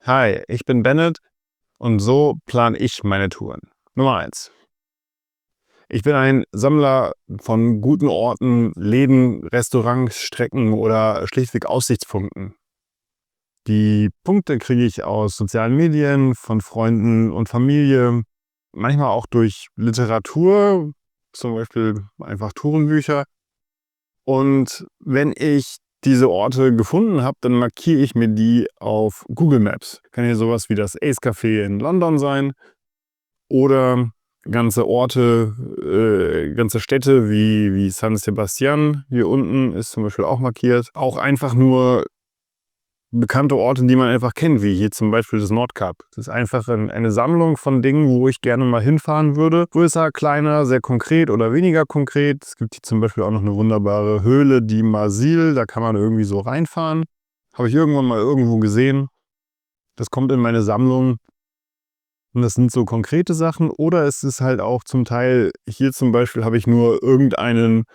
Hi, ich bin Bennett und so plane ich meine Touren. Nummer eins: Ich bin ein Sammler von guten Orten, Läden, Restaurants, Strecken oder schlichtweg Aussichtspunkten. Die Punkte kriege ich aus sozialen Medien, von Freunden und Familie, manchmal auch durch Literatur, zum Beispiel einfach Tourenbücher. Und wenn ich diese Orte gefunden habe, dann markiere ich mir die auf Google Maps. Kann hier sowas wie das Ace Café in London sein oder ganze Orte, ganze Städte wie San Sebastian hier unten ist zum Beispiel auch markiert. Auch einfach nur bekannte Orte, die man einfach kennt, wie hier zum Beispiel das Nordkap. Das ist einfach eine Sammlung von Dingen, wo ich gerne mal hinfahren würde. Größer, kleiner, sehr konkret oder weniger konkret. Es gibt hier zum Beispiel auch noch eine wunderbare Höhle, die Marsil. Da kann man irgendwie so reinfahren. Habe ich irgendwann mal irgendwo gesehen. Das kommt in meine Sammlung. Und das sind so konkrete Sachen. Oder es ist halt auch zum Teil, hier zum Beispiel habe ich nur irgendeinen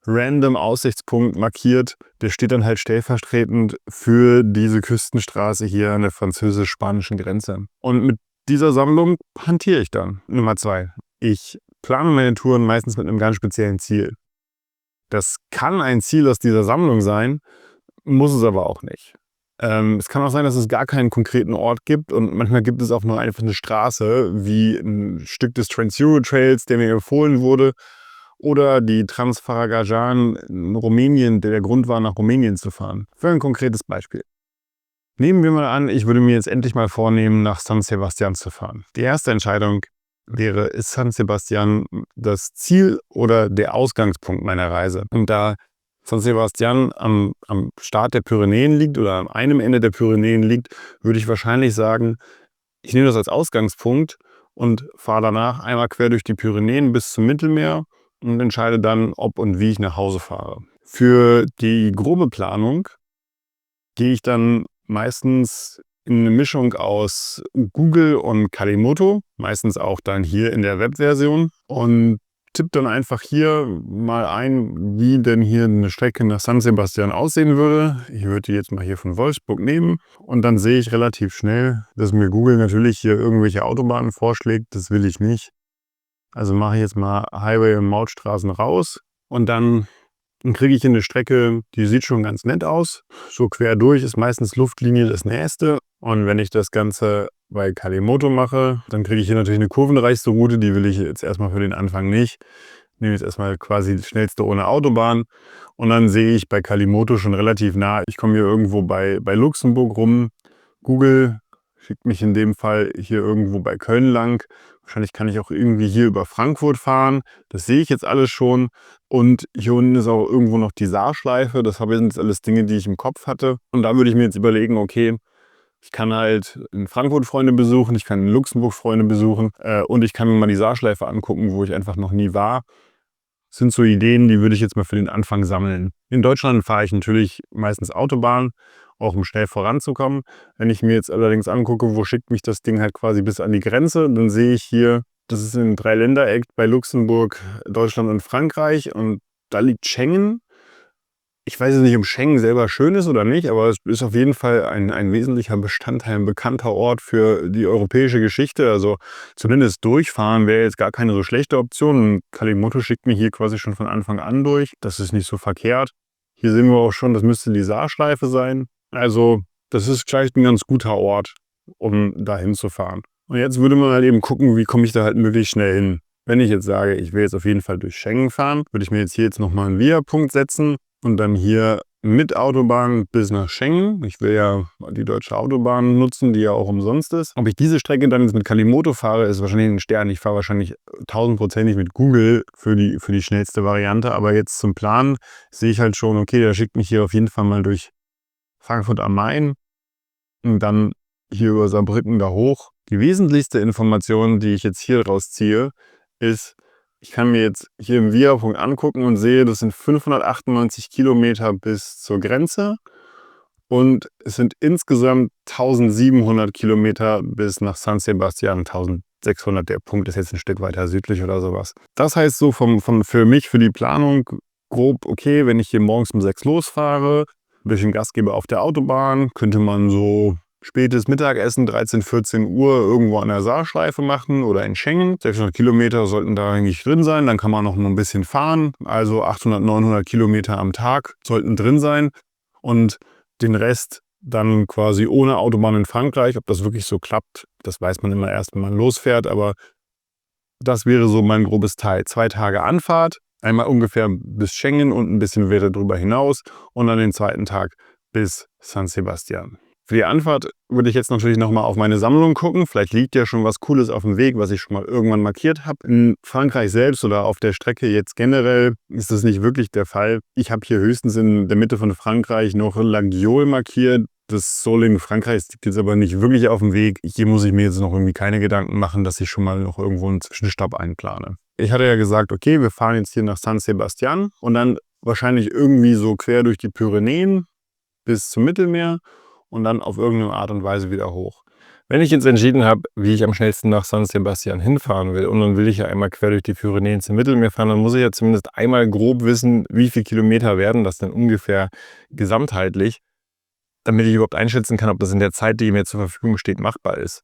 random Aussichtspunkt markiert. Der steht dann halt stellvertretend für diese Küstenstraße hier an der französisch-spanischen Grenze. Und mit dieser Sammlung hantiere ich dann. Nummer zwei: Ich plane meine Touren meistens mit einem ganz speziellen Ziel. Das kann ein Ziel aus dieser Sammlung sein, muss es aber auch nicht. Es kann auch sein, dass es gar keinen konkreten Ort gibt und manchmal gibt es auch nur einfach eine Straße, wie ein Stück des Trans-Euro-Trails, der mir empfohlen wurde, oder die Transfaragajan in Rumänien, der Grund war, nach Rumänien zu fahren. Für ein konkretes Beispiel. Nehmen wir mal an, ich würde mir jetzt endlich mal vornehmen, nach San Sebastian zu fahren. Die erste Entscheidung wäre, ist San Sebastian das Ziel oder der Ausgangspunkt meiner Reise? Und da San Sebastian am Start der Pyrenäen liegt oder an einem Ende der Pyrenäen liegt, würde ich wahrscheinlich sagen, ich nehme das als Ausgangspunkt und fahre danach einmal quer durch die Pyrenäen bis zum Mittelmeer und entscheide dann, ob und wie ich nach Hause fahre. Für die grobe Planung gehe ich dann meistens in eine Mischung aus Google und Kalimoto, meistens auch dann hier in der Webversion, und tippe dann einfach hier mal ein, wie denn hier eine Strecke nach San Sebastian aussehen würde. Ich würde die jetzt mal hier von Wolfsburg nehmen und dann sehe ich relativ schnell, dass mir Google natürlich hier irgendwelche Autobahnen vorschlägt. Das will ich nicht. Also mache ich jetzt mal Highway und Mautstraßen raus und dann kriege ich eine Strecke, die sieht schon ganz nett aus. So quer durch ist meistens Luftlinie das Nächste. Und wenn ich das Ganze bei Kalimoto mache, dann kriege ich hier natürlich eine kurvenreichste Route. Die will ich jetzt erstmal für den Anfang nicht. Ich nehme jetzt erstmal quasi die schnellste ohne Autobahn. Und dann sehe ich bei Kalimoto schon relativ nah. Ich komme hier irgendwo bei Luxemburg rum. Google schickt mich in dem Fall hier irgendwo bei Köln lang. Wahrscheinlich kann ich auch irgendwie hier über Frankfurt fahren. Das sehe ich jetzt alles schon. Und hier unten ist auch irgendwo noch die Saarschleife. Das sind jetzt alles Dinge, die ich im Kopf hatte. Und da würde ich mir jetzt überlegen, okay, ich kann halt in Frankfurt Freunde besuchen, ich kann in Luxemburg Freunde besuchen und ich kann mir mal die Saarschleife angucken, wo ich einfach noch nie war. Das sind so Ideen, die würde ich jetzt mal für den Anfang sammeln. In Deutschland fahre ich natürlich meistens Autobahn, auch um schnell voranzukommen. Wenn ich mir jetzt allerdings angucke, wo schickt mich das Ding halt quasi bis an die Grenze, dann sehe ich hier, das ist ein Dreiländereck bei Luxemburg, Deutschland und Frankreich, und da liegt Schengen. Ich weiß jetzt nicht, ob Schengen selber schön ist oder nicht, aber es ist auf jeden Fall ein wesentlicher Bestandteil, ein bekannter Ort für die europäische Geschichte. Also zumindest durchfahren wäre jetzt gar keine so schlechte Option. Und Kalimoto schickt mir hier quasi schon von Anfang an durch. Das ist nicht so verkehrt. Hier sehen wir auch schon, das müsste die Saarschleife sein. Also das ist vielleicht ein ganz guter Ort, um da hinzufahren. Und jetzt würde man halt eben gucken, wie komme ich da halt möglichst schnell hin. Wenn ich jetzt sage, ich will jetzt auf jeden Fall durch Schengen fahren, würde ich mir jetzt hier nochmal einen Via-Punkt setzen und dann hier mit Autobahn bis nach Schengen. Ich will ja die deutsche Autobahn nutzen, die ja auch umsonst ist. Ob ich diese Strecke dann jetzt mit Kalimoto fahre, ist wahrscheinlich ein Stern. Ich fahre wahrscheinlich 1000%ig mit Google für die schnellste Variante. Aber jetzt zum Plan sehe ich halt schon, okay, der schickt mich hier auf jeden Fall mal durch Frankfurt am Main und dann hier über Saarbrücken da hoch. Die wesentlichste Information, die ich jetzt hier rausziehe, ist, ich kann mir jetzt hier im Via-Punkt angucken und sehe, das sind 598 Kilometer bis zur Grenze und es sind insgesamt 1700 Kilometer bis nach San Sebastian, 1600. Der Punkt ist jetzt ein Stück weiter südlich oder sowas. Das heißt so für mich, für die Planung grob, okay, wenn ich hier morgens um 6 losfahre, ein bisschen Gas gebe auf der Autobahn, könnte man so spätes Mittagessen, 13, 14 Uhr irgendwo an der Saarschleife machen oder in Schengen. 600 Kilometer sollten da eigentlich drin sein. Dann kann man noch ein bisschen fahren. Also 800, 900 Kilometer am Tag sollten drin sein. Und den Rest dann quasi ohne Autobahn in Frankreich. Ob das wirklich so klappt, das weiß man immer erst, wenn man losfährt. Aber das wäre so mein grobes Teil. 2 Tage Anfahrt, einmal ungefähr bis Schengen und ein bisschen weiter drüber hinaus. Und dann den zweiten Tag bis San Sebastian. Für die Anfahrt würde ich jetzt natürlich nochmal auf meine Sammlung gucken. Vielleicht liegt ja schon was Cooles auf dem Weg, was ich schon mal irgendwann markiert habe. In Frankreich selbst oder auf der Strecke jetzt generell ist das nicht wirklich der Fall. Ich habe hier höchstens in der Mitte von Frankreich noch La Guiole markiert. Das Soul in Frankreich liegt jetzt aber nicht wirklich auf dem Weg. Hier muss ich mir jetzt noch irgendwie keine Gedanken machen, dass ich schon mal noch irgendwo einen Zwischenstopp einplane. Ich hatte ja gesagt, okay, wir fahren jetzt hier nach San Sebastian und dann wahrscheinlich irgendwie so quer durch die Pyrenäen bis zum Mittelmeer und dann auf irgendeine Art und Weise wieder hoch. Wenn ich jetzt entschieden habe, wie ich am schnellsten nach San Sebastian hinfahren will und dann will ich ja einmal quer durch die Pyrenäen zum Mittelmeer fahren, dann muss ich ja zumindest einmal grob wissen, wie viele Kilometer werden das denn ungefähr gesamtheitlich, damit ich überhaupt einschätzen kann, ob das in der Zeit, die mir zur Verfügung steht, machbar ist.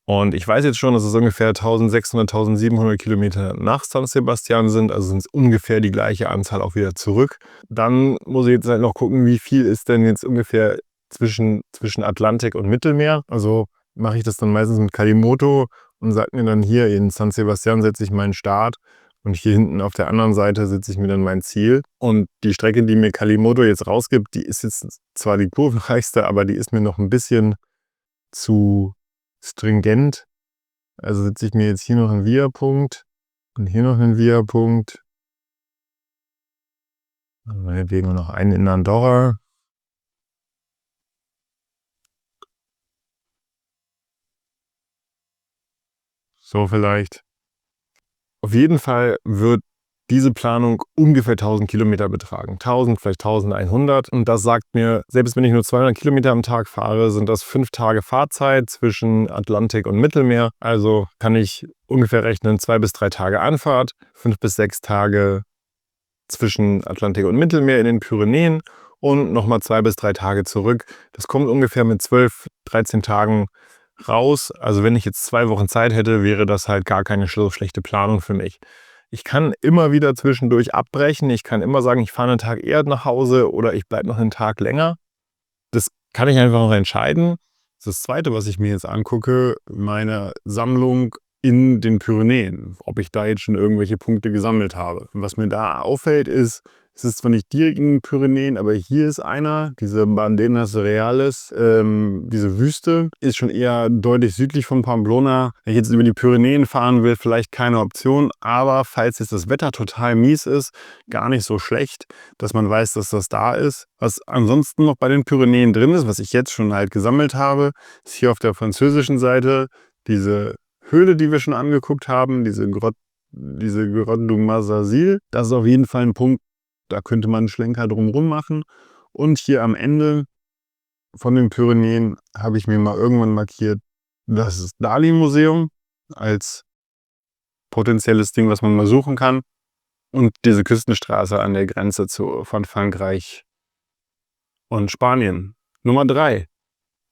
Und ich weiß jetzt schon, dass es ungefähr 1600, 1700 Kilometer nach San Sebastian sind, also sind es ungefähr die gleiche Anzahl auch wieder zurück. Dann muss ich jetzt halt noch gucken, wie viel ist denn jetzt ungefähr zwischen Atlantik und Mittelmeer. Also mache ich das dann meistens mit Kalimoto und sage mir dann, hier in San Sebastian setze ich meinen Start und hier hinten auf der anderen Seite setze ich mir dann mein Ziel. Und die Strecke, die mir Kalimoto jetzt rausgibt, die ist jetzt zwar die kurvenreichste, aber die ist mir noch ein bisschen zu stringent. Also setze ich mir jetzt hier noch einen Via-Punkt und hier noch einen Via-Punkt. Meinetwegen noch einen in Andorra. So vielleicht. Auf jeden Fall wird diese Planung ungefähr 1000 Kilometer betragen. 1000, vielleicht 1100. Und das sagt mir, selbst wenn ich nur 200 Kilometer am Tag fahre, sind das 5 Tage Fahrzeit zwischen Atlantik und Mittelmeer. Also kann ich ungefähr rechnen, 2 bis 3 Tage Anfahrt, 5 bis 6 Tage zwischen Atlantik und Mittelmeer in den Pyrenäen und nochmal 2 bis 3 Tage zurück. Das kommt ungefähr mit 12, 13 Tagen raus. Also wenn ich jetzt 2 Wochen Zeit hätte, wäre das halt gar keine so schlechte Planung für mich. Ich kann immer wieder zwischendurch abbrechen. Ich kann immer sagen, ich fahre einen Tag eher nach Hause oder ich bleibe noch einen Tag länger. Das kann ich einfach noch entscheiden. Das Zweite, was ich mir jetzt angucke, meine Sammlung in den Pyrenäen, ob ich da jetzt schon irgendwelche Punkte gesammelt habe. Und was mir da auffällt ist, es ist zwar nicht direkt in den Pyrenäen, aber hier ist einer, diese Banderas Reales, diese Wüste, ist schon eher deutlich südlich von Pamplona. Wenn ich jetzt über die Pyrenäen fahren will, vielleicht keine Option, aber falls jetzt das Wetter total mies ist, gar nicht so schlecht, dass man weiß, dass das da ist. Was ansonsten noch bei den Pyrenäen drin ist, was ich jetzt schon halt gesammelt habe, ist hier auf der französischen Seite diese Höhle, die wir schon angeguckt haben, diese Grotte du Mazasil. Das ist auf jeden Fall ein Punkt, da könnte man einen Schlenker drumherum machen. Und hier am Ende von den Pyrenäen habe ich mir mal irgendwann markiert, das Dali-Museum als potenzielles Ding, was man mal suchen kann. Und diese Küstenstraße an der Grenze von Frankreich und Spanien. Nummer 3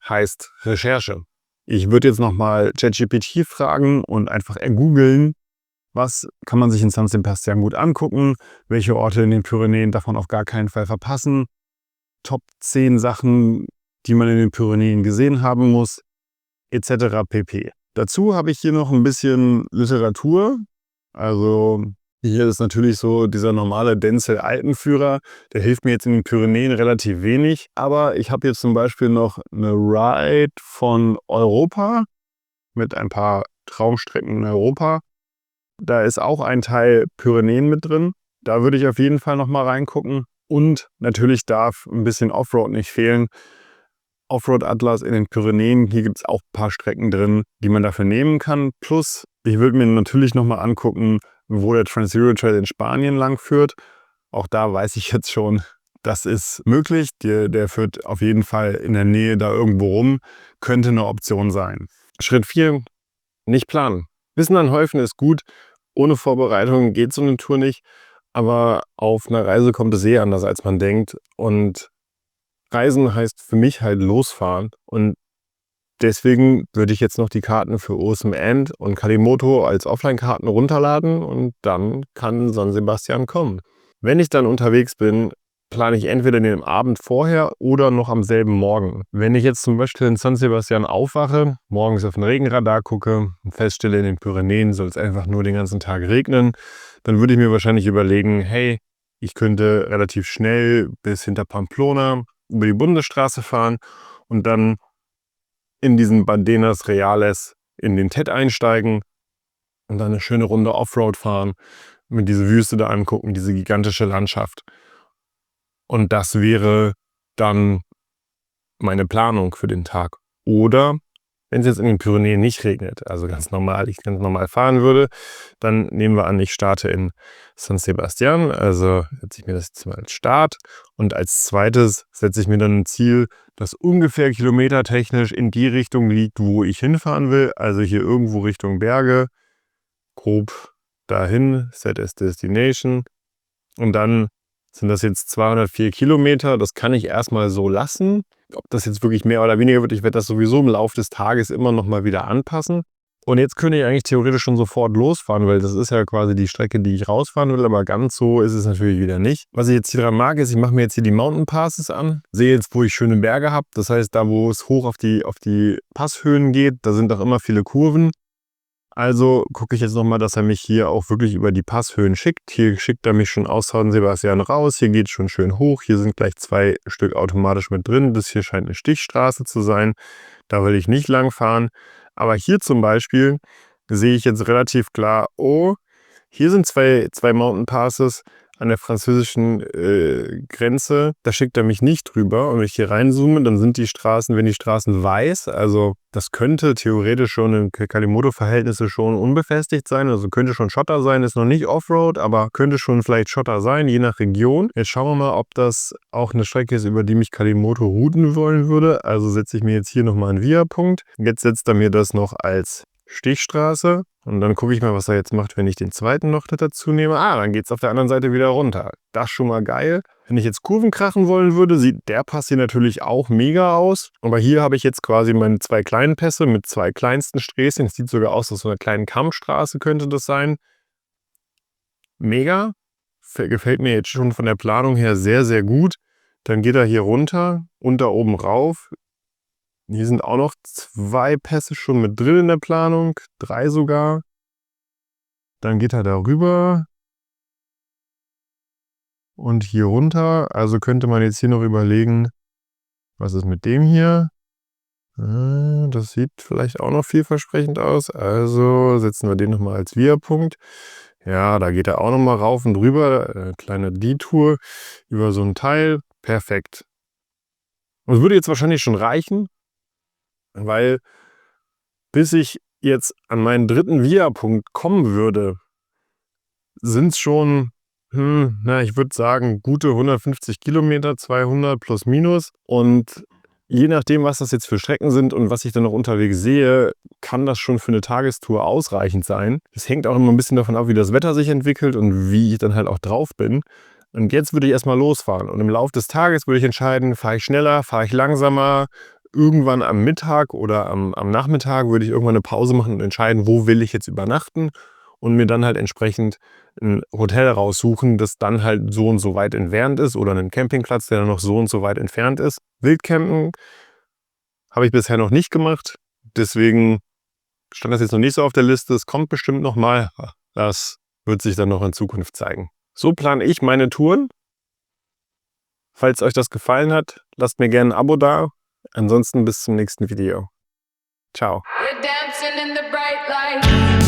heißt Recherche. Ich würde jetzt nochmal ChatGPT fragen und einfach googeln, was kann man sich in San Sebastian gut angucken, welche Orte in den Pyrenäen darf man auf gar keinen Fall verpassen, Top 10 Sachen, die man in den Pyrenäen gesehen haben muss, etc. pp. Dazu habe ich hier noch ein bisschen Literatur. Also hier ist natürlich so dieser normale Denzel-Altenführer, der hilft mir jetzt in den Pyrenäen relativ wenig. Aber ich habe jetzt zum Beispiel noch eine Ride von Europa mit ein paar Traumstrecken in Europa. Da ist auch ein Teil Pyrenäen mit drin. Da würde ich auf jeden Fall noch mal reingucken. Und natürlich darf ein bisschen Offroad nicht fehlen. Offroad-Atlas in den Pyrenäen. Hier gibt es auch ein paar Strecken drin, die man dafür nehmen kann. Plus, ich würde mir natürlich noch mal angucken, wo der Trans-Euro-Trail in Spanien lang führt. Auch da weiß ich jetzt schon, das ist möglich. Der führt auf jeden Fall in der Nähe da irgendwo rum. Könnte eine Option sein. Schritt 4, nicht planen. Wissen anhäufen ist gut. Ohne Vorbereitung geht so eine Tour nicht. Aber auf einer Reise kommt es sehr anders, als man denkt. Und Reisen heißt für mich halt losfahren. Und deswegen würde ich jetzt noch die Karten für Awesome End und Kalimoto als Offline-Karten runterladen und dann kann San Sebastian kommen. Wenn ich dann unterwegs bin, plane ich entweder den Abend vorher oder noch am selben Morgen. Wenn ich jetzt zum Beispiel in San Sebastian aufwache, morgens auf den Regenradar gucke und feststelle, in den Pyrenäen soll es einfach nur den ganzen Tag regnen, dann würde ich mir wahrscheinlich überlegen, hey, ich könnte relativ schnell bis hinter Pamplona über die Bundesstraße fahren und dann in diesen Bandenas Reales in den TED einsteigen und dann eine schöne Runde Offroad fahren, mir diese Wüste da angucken, diese gigantische Landschaft. Und das wäre dann meine Planung für den Tag. Oder wenn es jetzt in den Pyrenäen nicht regnet, also ganz normal, ich ganz normal fahren würde, dann nehmen wir an, ich starte in San Sebastian, also setze ich mir das jetzt mal als Start und als zweites setze ich mir dann ein Ziel, das ungefähr kilometertechnisch in die Richtung liegt, wo ich hinfahren will, also hier irgendwo Richtung Berge, grob dahin, Set as Destination und dann sind das jetzt 204 Kilometer, das kann ich erstmal so lassen. Ob das jetzt wirklich mehr oder weniger wird, ich werde das sowieso im Laufe des Tages immer noch mal wieder anpassen. Und jetzt könnte ich eigentlich theoretisch schon sofort losfahren, weil das ist ja quasi die Strecke, die ich rausfahren will, aber ganz so ist es natürlich wieder nicht. Was ich jetzt hier dran mag, ist, ich mache mir jetzt hier die Mountain Passes an, sehe jetzt, wo ich schöne Berge habe. Das heißt, da wo es hoch auf die Passhöhen geht, da sind auch immer viele Kurven. Also gucke ich jetzt nochmal, dass er mich hier auch wirklich über die Passhöhen schickt. Hier schickt er mich schon aus San Sebastian raus. Hier geht es schon schön hoch. Hier sind gleich 2 Stück automatisch mit drin. Das hier scheint eine Stichstraße zu sein. Da will ich nicht lang fahren. Aber hier zum Beispiel sehe ich jetzt relativ klar, oh, hier sind zwei Mountain Passes an der französischen Grenze. Da schickt er mich nicht drüber. Und wenn ich hier reinzoome, dann sind die Straßen, wenn die Straßen weiß, also das könnte theoretisch schon in Kalimoto-Verhältnisse schon unbefestigt sein. Also könnte schon Schotter sein, ist noch nicht Offroad, aber könnte schon vielleicht Schotter sein, je nach Region. Jetzt schauen wir mal, ob das auch eine Strecke ist, über die mich Kalimoto routen wollen würde. Also setze ich mir jetzt hier nochmal einen Via-Punkt. Jetzt setzt er mir das noch als Stichstraße. Und dann gucke ich mal, was er jetzt macht, wenn ich den zweiten noch dazu nehme. Ah, dann geht es auf der anderen Seite wieder runter. Das ist schon mal geil. Wenn ich jetzt Kurven krachen wollen würde, sieht der Pass hier natürlich auch mega aus. Aber hier habe ich jetzt quasi meine 2 kleinen Pässe mit 2 kleinsten Sträßchen. Es sieht sogar aus, aus so einer kleinen Kammstraße könnte das sein. Mega. Gefällt mir jetzt schon von der Planung her sehr, sehr gut. Dann geht er hier runter und da oben rauf. Hier sind auch noch 2 Pässe schon mit drin in der Planung, 3 sogar. Dann geht er darüber und hier runter. Also könnte man jetzt hier noch überlegen, was ist mit dem hier? Das sieht vielleicht auch noch vielversprechend aus. Also setzen wir den nochmal als Via-Punkt. Ja, da geht er auch nochmal rauf und rüber. Kleine Detour über so ein Teil. Perfekt. Und es würde jetzt wahrscheinlich schon reichen, weil bis ich jetzt an meinen 3. Via-Punkt kommen würde, sind es schon, ich würde sagen, gute 150 Kilometer, 200 plus minus. Und je nachdem, was das jetzt für Strecken sind und was ich dann noch unterwegs sehe, kann das schon für eine Tagestour ausreichend sein. Es hängt auch immer ein bisschen davon ab, wie das Wetter sich entwickelt und wie ich dann halt auch drauf bin. Und jetzt würde ich erstmal losfahren. Und im Laufe des Tages würde ich entscheiden, fahre ich schneller, fahre ich langsamer. Irgendwann am Mittag oder am Nachmittag würde ich irgendwann eine Pause machen und entscheiden, wo will ich jetzt übernachten und mir dann halt entsprechend ein Hotel raussuchen, das dann halt so und so weit entfernt ist oder einen Campingplatz, der dann noch so und so weit entfernt ist. Wildcampen habe ich bisher noch nicht gemacht, deswegen stand das jetzt noch nicht so auf der Liste. Es kommt bestimmt noch mal. Das wird sich dann noch in Zukunft zeigen. So plane ich meine Touren. Falls euch das gefallen hat, lasst mir gerne ein Abo da. Ansonsten bis zum nächsten Video. Ciao. We're dancing in the bright light.